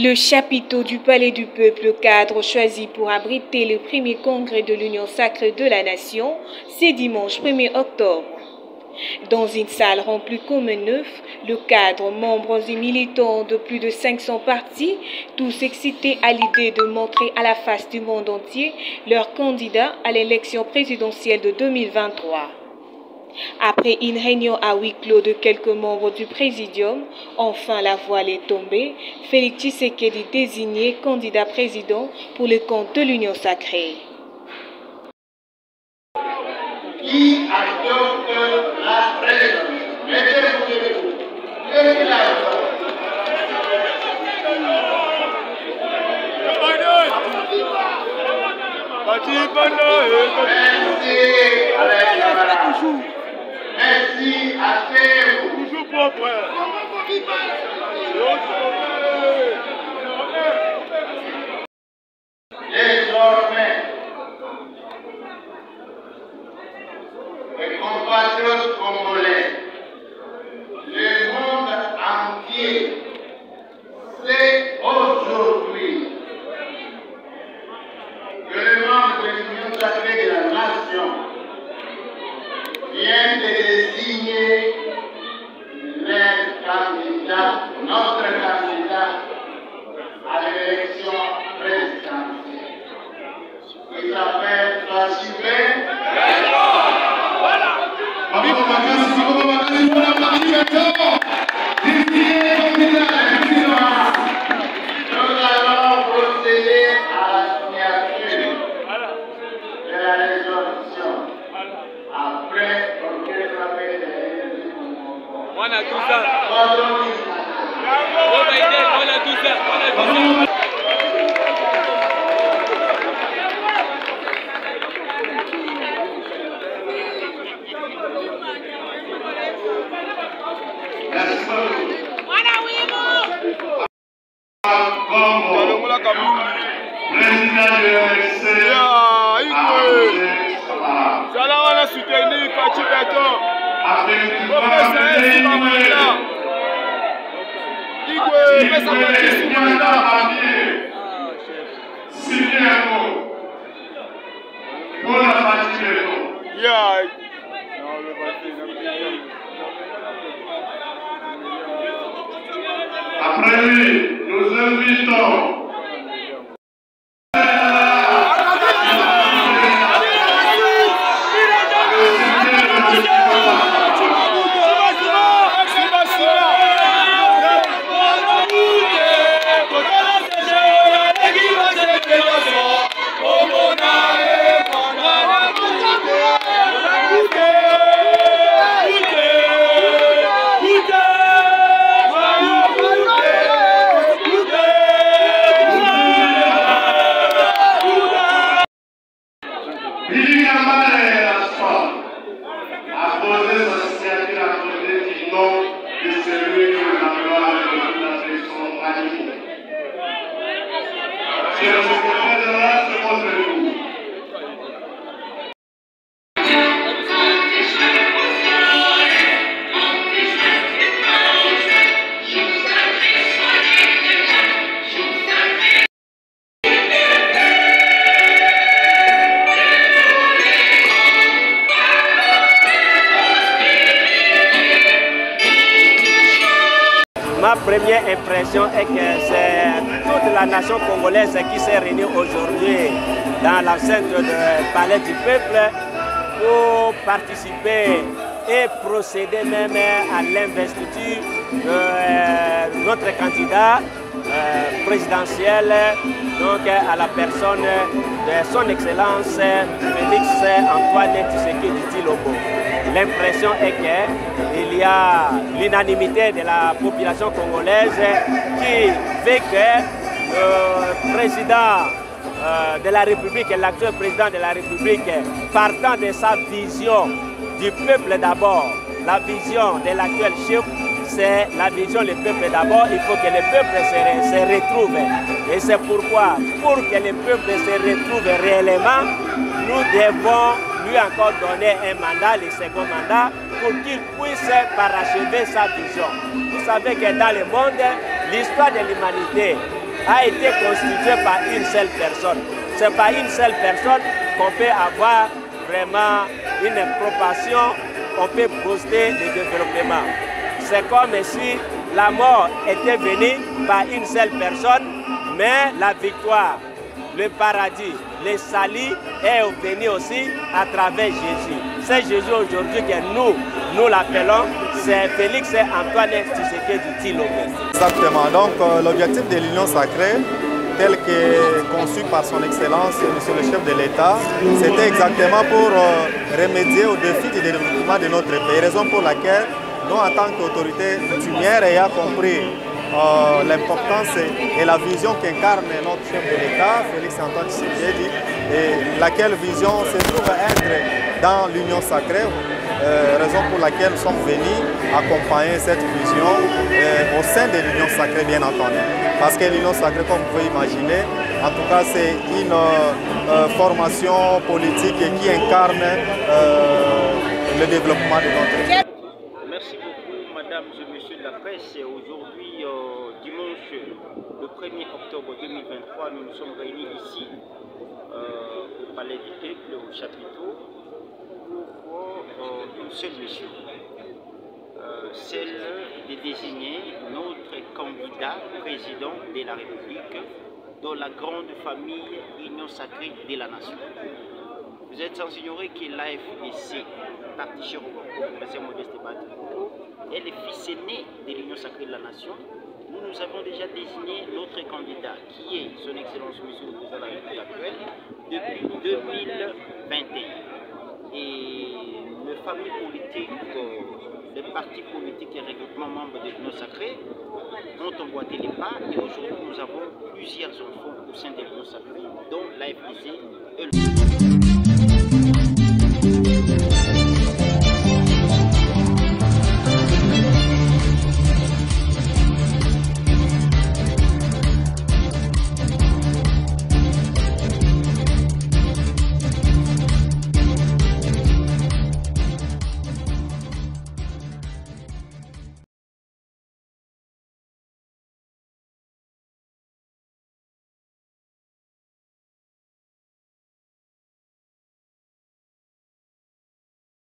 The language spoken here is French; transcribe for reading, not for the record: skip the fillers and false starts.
Le chapiteau du Palais du Peuple, cadre choisi pour abriter le premier congrès de l'Union sacrée de la Nation, c'est dimanche 1er octobre. Dans une salle remplie comme un œuf, le cadre, membres et militants de plus de 500 partis, tous excités à l'idée de montrer à la face du monde entier leur candidat à l'élection présidentielle de 2023. Après une réunion à huis clos de quelques membres du Présidium, enfin la voile est tombée, Félix Tshisekedi désigné candidat président pour le compte de l'Union sacrée. Qui adopte la présidence? Mettez-vous. Merci à vous. Toujours propre. Désormais, les compatriotes congolais, le monde entier, c'est aujourd'hui que le membre de l'Union sacrée de la Nation vient de désigner notre candidat à l'élection présidentielle. Il s'appelle Fassibé. Nous allons procéder à la signature de la résolution. Après, on on a tout ça. On a tout ça. Après lui, nous invitons Ma première impression est que c'est toute la nation congolaise qui s'est réunie aujourd'hui dans l'enceinte du Palais du Peuple pour participer et procéder même à l'investiture de notre candidat présidentiel, donc à la personne de son Excellence Félix Antoine Tshisekedi Tshilombo. L'impression est qu'il y a l'unanimité de la population congolaise qui veut que le président de la République, l'actuel président de la République, partant de sa vision du peuple d'abord, la vision de l'actuel chef, c'est la vision du peuple d'abord. Il faut que le peuple se retrouve. Et c'est pourquoi, pour que le peuple se retrouve réellement, nous devons lui encore donner un mandat, le second mandat, pour qu'il puisse parachever sa vision. Vous savez que dans le monde, l'histoire de l'humanité a été constitué par une seule personne. C'est par une seule personne qu'on peut avoir vraiment une proportion, on peut booster le développement. C'est comme si la mort était venue par une seule personne, mais la victoire, le paradis, le salut est venu aussi à travers Jésus. C'est Jésus aujourd'hui que nous l'appelons, c'est Félix Antoine Tshisekedi Tshilombo. Exactement, donc l'objectif de l'Union sacrée, tel que conçu par son Excellence, Monsieur le chef de l'État, c'était exactement pour remédier aux défis du développement de notre pays, raison pour laquelle nous, en tant qu'autorité coutumière, ayant compris l'importance et la vision qu'incarne notre chef de l'État, Félix Antoine Tshisekedi, et laquelle vision se trouve être dans l'Union sacrée, raison pour laquelle nous sommes venus accompagner cette vision au sein de l'Union sacrée, bien entendu. Parce que l'Union sacrée, comme vous pouvez imaginer, en tout cas, c'est une formation politique qui incarne le développement de notre pays. Merci beaucoup, mesdames et messieurs de la presse. Aujourd'hui, dimanche, le 1er octobre 2023, nous nous sommes réunis ici, au Palais du Peuple, au chapiteau, pour une seule mission, celle de désigner notre candidat président de la République dans la grande famille Union sacrée de la nation. Vous êtes sans ignorer que l'AFDC, Parti Chiroko, Professeur Modeste Batrico, est le fils aîné de l'Union sacrée de la nation. Nous avons déjà désigné notre candidat, qui est son Excellence Monsieur le Président de la République actuelle, depuis 2021. Et les familles politiques, les partis politiques et regroupements membres de l'Union sacrée ont emboîté les pas. Et aujourd'hui, nous avons plusieurs enfants au sein de l'Union sacrée, dont l'AFDC et le